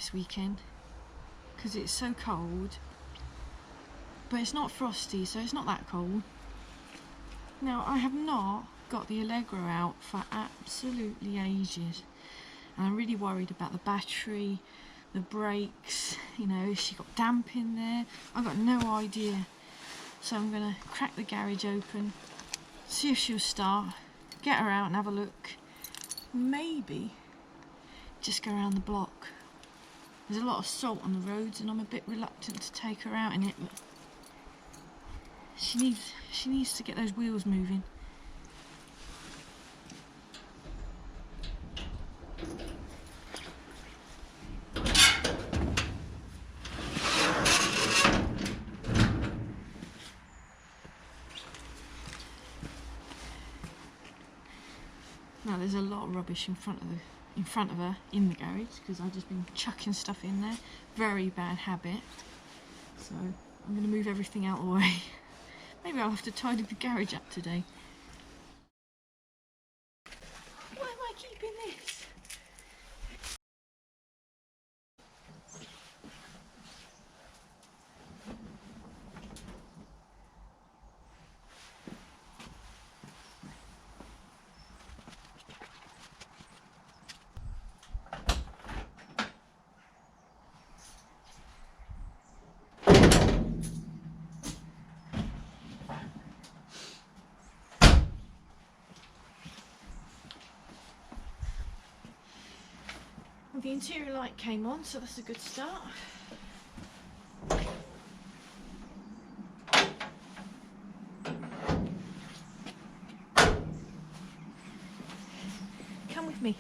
this weekend because it's so cold, but it's not frosty, so it's not that cold. Now, I have not got the Allegro out for absolutely ages, and I'm really worried about the battery, the brakes, you know, if she got damp in there. I've got no idea. So I'm going to crack the garage open, see if she'll start, get her out and have a look. Maybe just go around the block. There's a lot of salt on the roads and I'm a bit reluctant to take her out in it, but she needs to get those wheels moving. Now there's a lot of rubbish in front of her in the garage because I've just been chucking stuff in there. Very bad habit. So I'm going to move everything out of the way. Maybe I'll have to tidy the garage up today. Why am I keeping this? The interior light came on, so that's a good start. Come with me.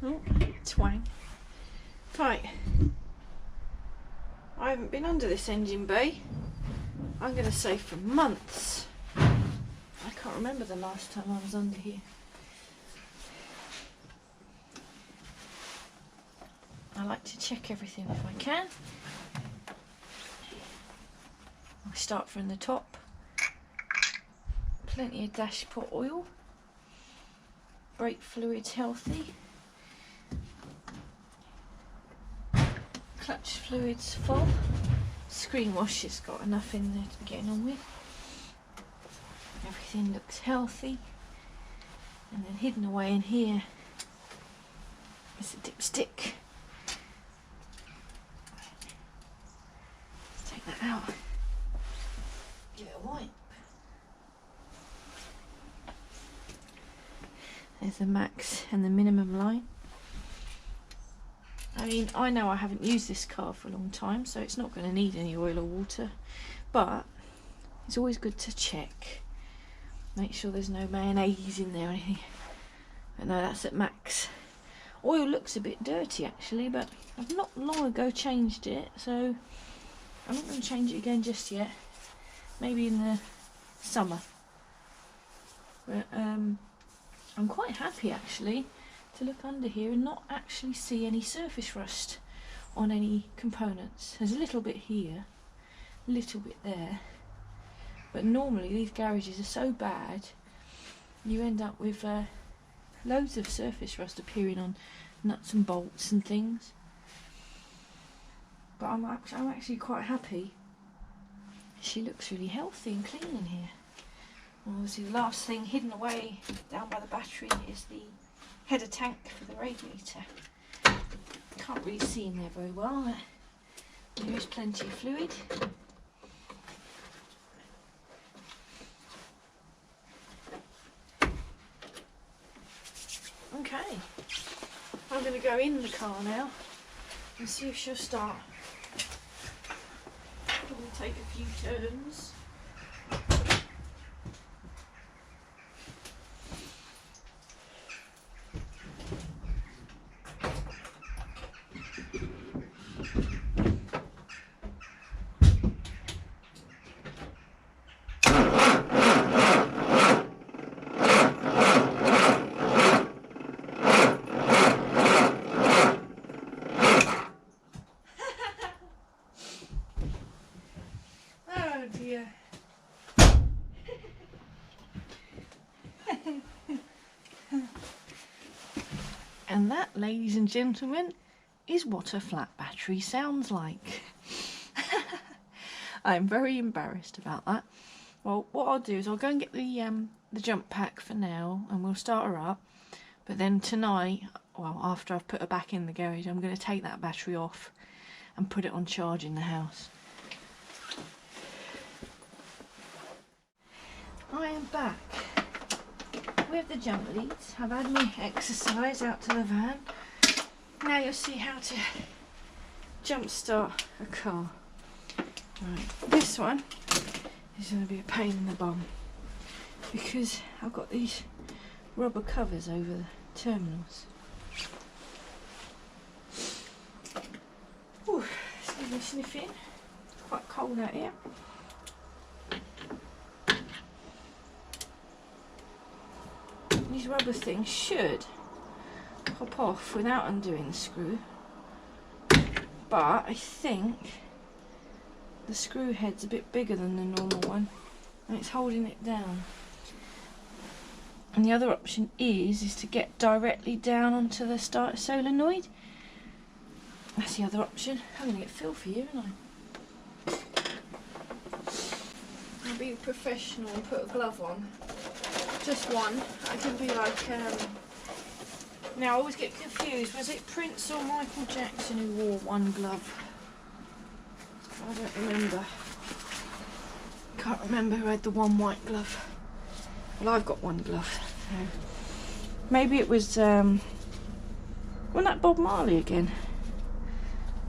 Oh, twang. Right. I haven't been under this engine bay, I'm going to say, for months. I can't remember the last time I was under here. I like to check everything if I can. I start from the top. Plenty of dashpot oil. Brake fluid's healthy. Clutch fluid's full. Screen wash has got enough in there to be getting on with. Everything looks healthy. And then hidden away in here is a dipstick. Let's take that out. Give it a wipe. There's the max and the minimum line. I mean, I know I haven't used this car for a long time, so it's not going to need any oil or water, but it's always good to check. Make sure there's no mayonnaise in there or anything. But no, that's at max. Oil looks a bit dirty actually, but I've not long ago changed it, so I'm not going to change it again just yet. Maybe in the summer. But I'm quite happy actually to look under here and not actually see any surface rust on any components. There's a little bit here, a little bit there, but normally these garages are so bad you end up with loads of surface rust appearing on nuts and bolts and things. But I'm actually quite happy. She looks really healthy and clean in here. Obviously the last thing hidden away down by the battery is the header tank for the radiator. Can't really see in there very well. There is plenty of fluid. Okay, I'm going to go in the car now and see if she'll start. We'll take a few turns. that, ladies and gentlemen, is what a flat battery sounds like. I'm very embarrassed about that. Well, what I'll do is I'll go and get the jump pack for now, and we'll start her up. But then tonight, well, after I've put her back in the garage, I'm going to take that battery off and put it on charge in the house. I am back with the jump leads. I've had my exercise out to the van. Now you'll see how to jump start a car. Right, this one is going to be a pain in the bum because I've got these rubber covers over the terminals. Ooh, excuse me sniffing. It's quite cold out here. These rubber things should pop off without undoing the screw, but I think the screw head's a bit bigger than the normal one and it's holding it down. And the other option is to get directly down onto the starter solenoid. That's the other option. I'm going to get filthy here, aren't I? I'll be professional and put a glove on. Just one. I can be like, now I always get confused. Was it Prince or Michael Jackson who wore one glove? I don't remember. Can't remember who had the one white glove. Well, I've got one glove. So maybe it was, wasn't that Bob Marley again?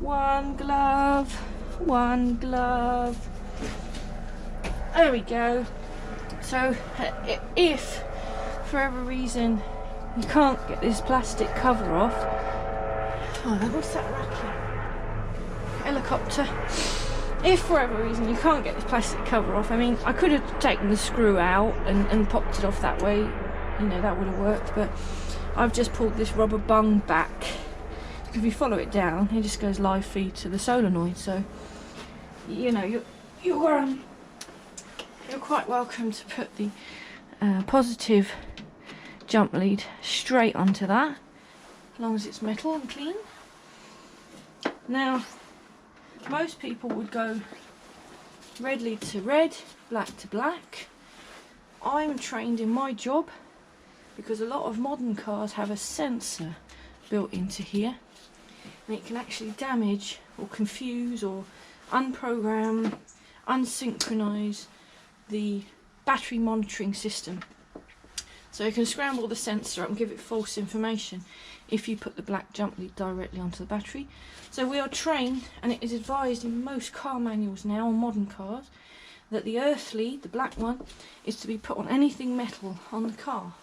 One glove, one glove. There we go. So if for every reason you can't get this plastic cover off, oh, what's that racket? Helicopter. If for whatever reason you can't get this plastic cover off, I mean, I could have taken the screw out and popped it off that way, you know, that would have worked, but I've just pulled this rubber bung back. If you follow it down, it just goes live feed to the solenoid, so, you know, you're quite welcome to put the positive jump lead straight onto that, as long as it's metal and clean. Now, most people would go red lead to red, black to black. I'm trained in my job because a lot of modern cars have a sensor built into here, and it can actually damage or confuse or unprogram, unsynchronize the battery monitoring system. So you can scramble the sensor up and give it false information if you put the black jump lead directly onto the battery. So we are trained, and it is advised in most car manuals now on modern cars, that the earth lead, the black one, is to be put on anything metal on the car.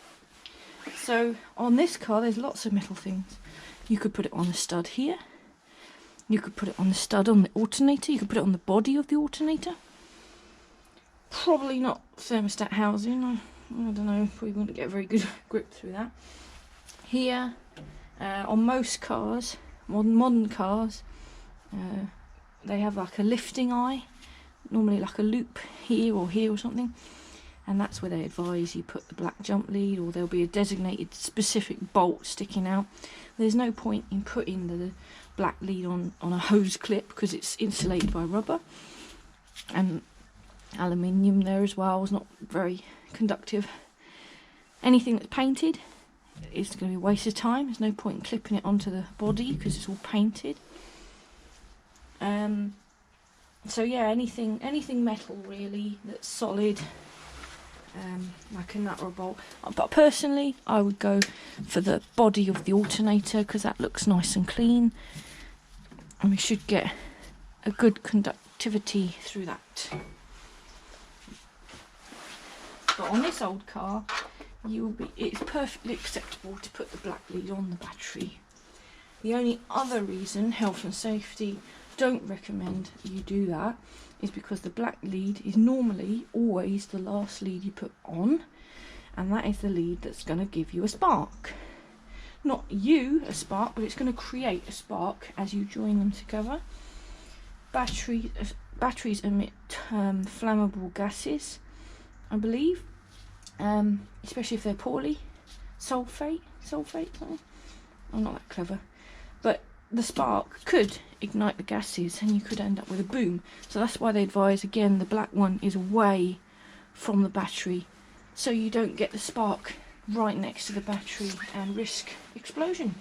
So on this car there's lots of metal things. You could put it on the stud here, you could put it on the stud on the alternator, you could put it on the body of the alternator. Probably not thermostat housing, I don't know, probably wouldn't get a very good grip through that. Here, on most cars, modern cars, they have like a lifting eye, normally like a loop here or something, and that's where they advise you put the black jump lead, or there'll be a designated specific bolt sticking out. There's no point in putting the black lead on a hose clip because it's insulated by rubber and aluminium there as well. It's not very conductive. Anything that's painted is going to be a waste of time. There's no point in clipping it onto the body because it's all painted. So yeah, anything metal really that's solid, like a nut or a bolt. But personally, I would go for the body of the alternator because that looks nice and clean, and we should get a good conductivity through that. But on this old car, it's perfectly acceptable to put the black lead on the battery. The only other reason health and safety don't recommend you do that is because the black lead is normally always the last lead you put on, and that is the lead that's going to give you a spark. Not you a spark, but it's going to create a spark as you join them together. Batteries emit flammable gases, I believe, especially if they're poorly sulfate something. I'm not that clever. But the spark could ignite the gases and you could end up with a boom. So that's why they advise, again, the black one is away from the battery, so you don't get the spark right next to the battery and risk explosion.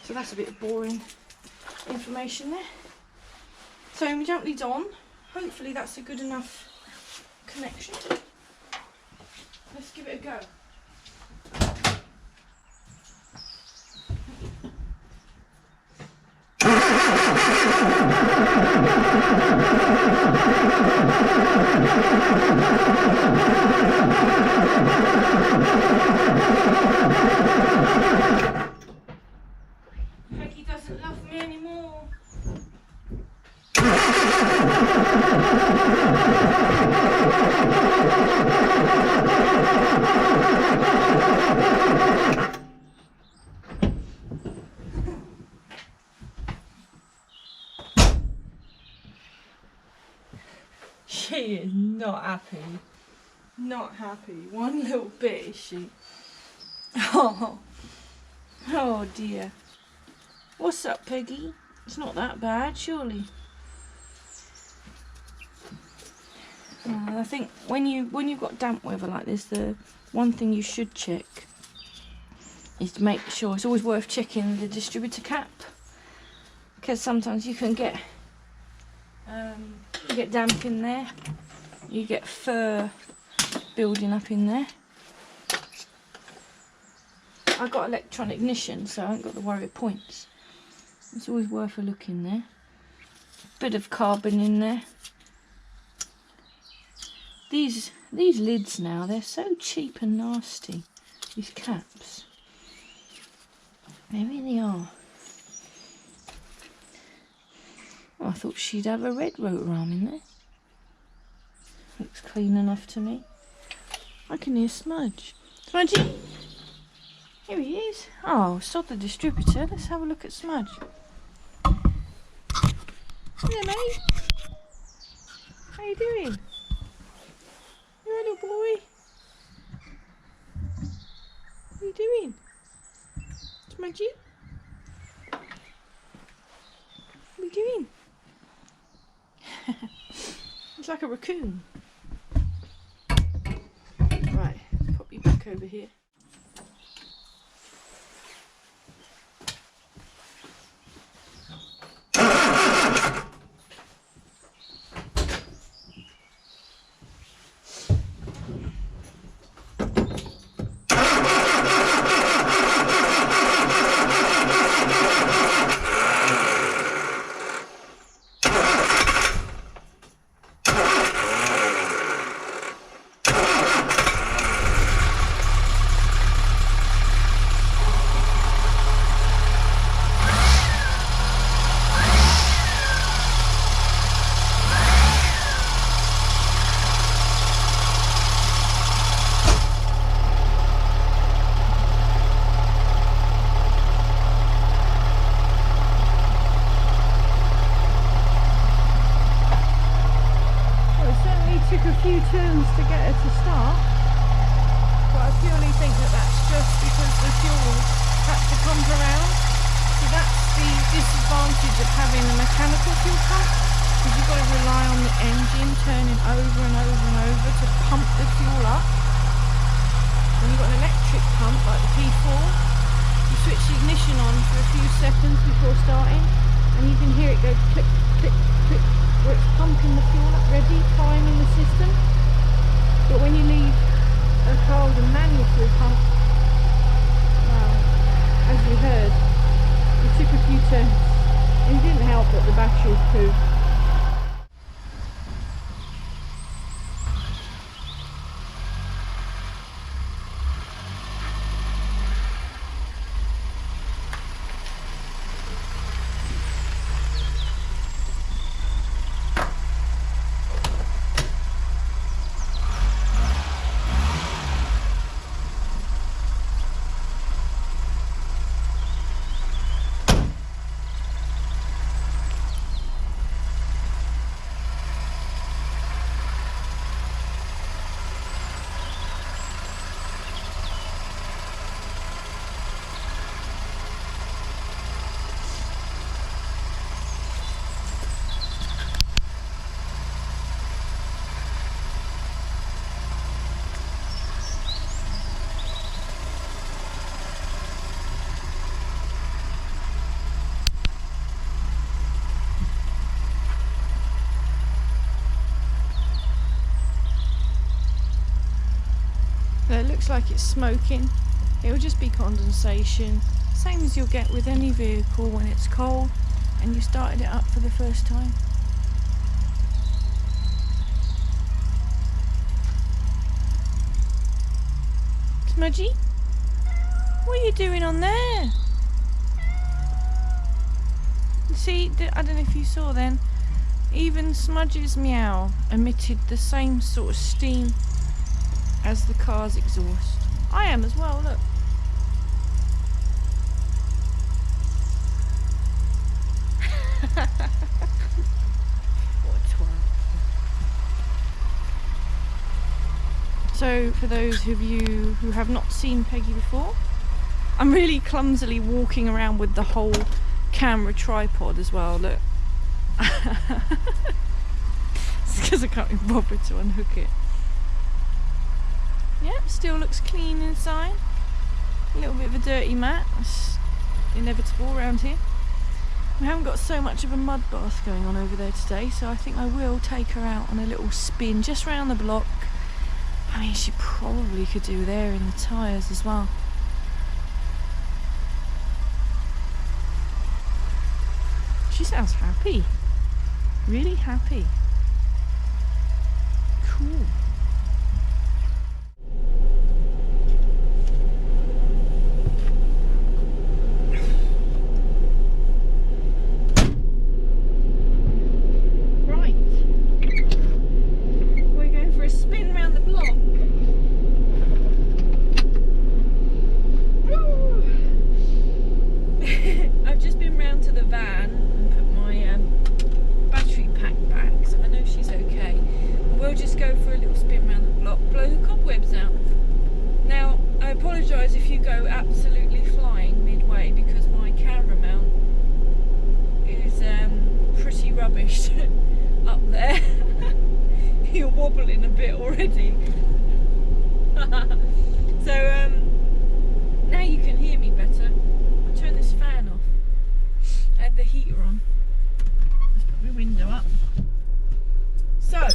So that's a bit of boring information there. So my jump lead's on. Hopefully that's a good enough connection. Let's give it a go. Peggy doesn't love me anymore. She is not happy. Not happy. One little bit, is she? Oh. Oh dear. What's up, Peggy? It's not that bad, surely. I think when you've got damp weather like this, the one thing you should check is to make sure, it's always worth checking the distributor cap, because sometimes you can get damp in there, you get fur building up in there. I've got electronic ignition, so I haven't got to worry of points. It's always worth a look in there. Bit of carbon in there. These lids now, they're so cheap and nasty. These caps. They really are. Oh, I thought she'd have a red rotor arm in there. Looks clean enough to me. I can hear Smudge. Smudgy! Here he is. Oh, sod the distributor. Let's have a look at Smudge. Hello, mate. How you doing? You're a little boy. What are you doing? Smudgy? What are you doing? It's like a raccoon. Right, pop you back over here. Took a few turns to get her to start, but I purely think that that's just because the fuel had to pump around. So that's the disadvantage of having a mechanical fuel pump, because you've got to rely on the engine turning over and over and over to pump the fuel up. When you've got an electric pump like the P4, you switch the ignition on for a few seconds before starting, and you can hear it go click, click, click, where it's pumping the fuel up, ready, priming the system. But when you leave a car with a manual fuel pump, well, as you heard, it took a few turns. It didn't help that the battery was poo. looks like it's smoking. It will just be condensation, same as you'll get with any vehicle when it's cold and you started it up for the first time. Smudgy, what are you doing on there? See, I don't know if you saw then, even Smudge's meow emitted the same sort of steam as the car's exhaust. I am as well, look. What a twat. So, for those of you who have not seen Peggy before, I'm really clumsily walking around with the whole camera tripod as well, look. It's because I can't be bothered to unhook it. Yep, still looks clean inside. A little bit of a dirty mat, that's inevitable around here. We haven't got so much of a mud bath going on over there today, so I think I will take her out on a little spin just round the block. I mean, she probably could do there in the tyres as well. She sounds happy. Really happy. Cool. Right. We're going for a spin round the block. I've just been round to the van and put my battery pack back, so I know she's okay. We'll just go for a little spin round the block, blow the cobwebs out. Now, I apologise if you go absolutely flying midway because my camera mount is pretty rubbish up there. You're wobbling a bit already. So now you can hear me better. I'll turn this fan off. I had the heater on. Let's put my window up. So,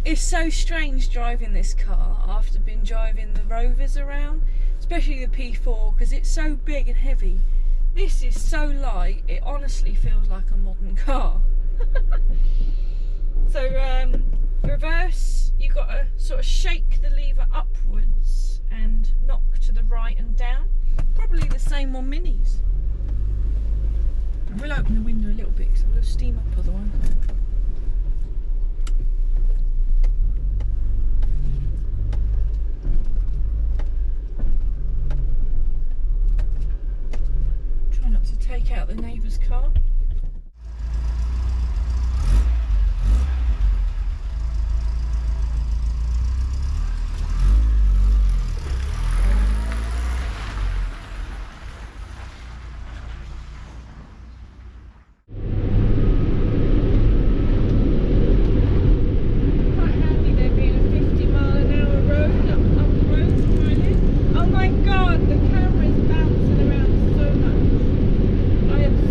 it's so strange driving this car after been driving the Rovers around, especially the P4, because it's so big and heavy. This is so light, it honestly feels like a modern car. So, reverse, you've got to sort of shake the lever upwards and knock to the right and down. Probably the same on Minis. I will open the window a little bit because I will steam up otherwise. Try not to take out the neighbour's car.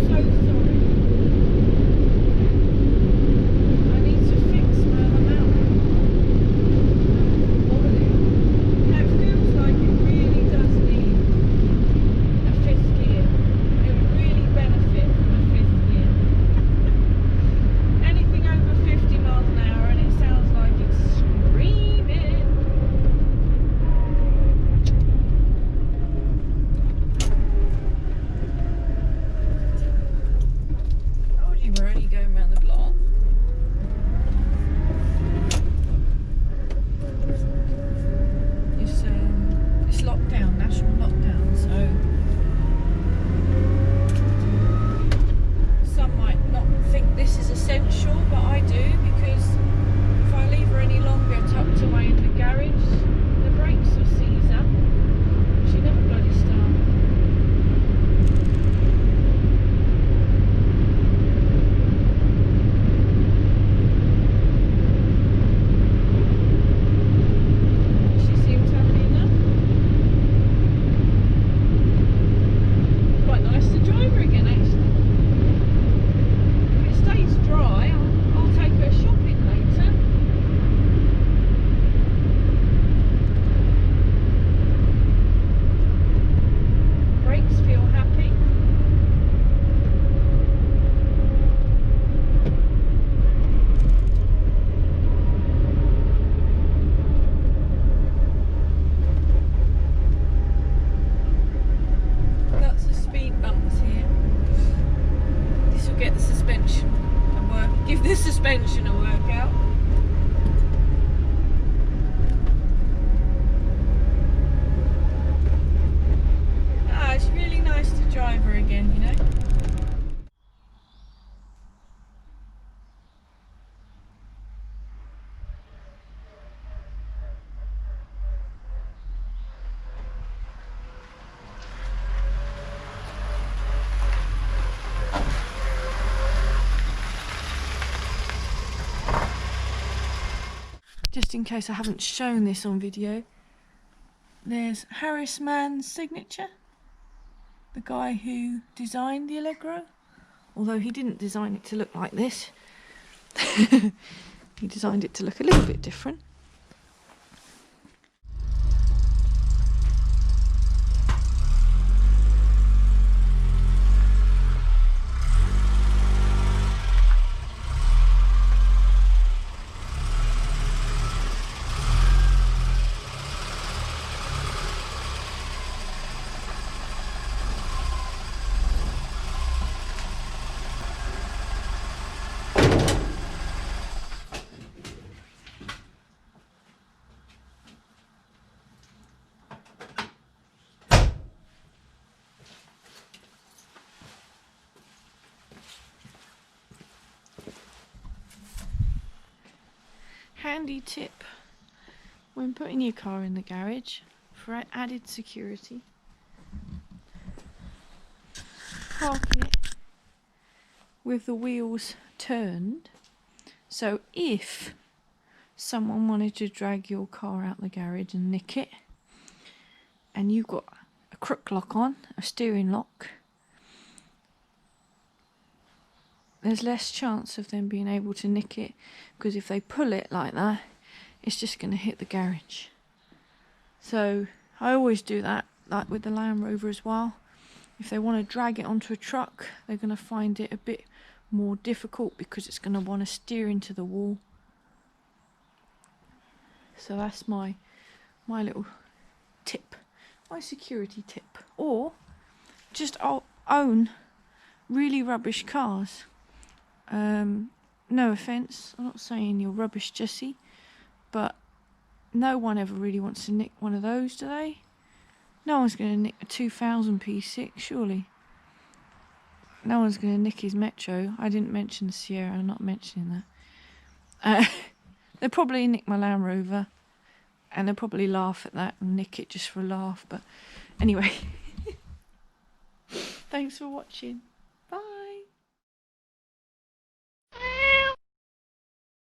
So sorry. suspension will work out. Ah, it's really nice to drive her again, you know. Just in case I haven't shown this on video, there's Harris Mann's signature, the guy who designed the Allegro, although he didn't design it to look like this. He designed it to look a little bit different. Handy tip when putting your car in the garage for added security: park it with the wheels turned, so if someone wanted to drag your car out the garage and nick it, and you've got a crook lock on, a steering lock, there's less chance of them being able to nick it, because if they pull it like that, it's just going to hit the garage. So I always do that, like with the Land Rover as well. If they want to drag it onto a truck, they're going to find it a bit more difficult because it's going to want to steer into the wall. So that's my little tip, my security tip. Or just own really rubbish cars. No offence, I'm not saying you're rubbish, Jessie, but no one ever really wants to nick one of those, do they? No one's going to nick a 2000 P6, surely. No one's going to nick his Metro. I didn't mention the Sierra, I'm not mentioning that. They'll probably nick my Land Rover, and they'll probably laugh at that and nick it just for a laugh, but anyway. Thanks for watching.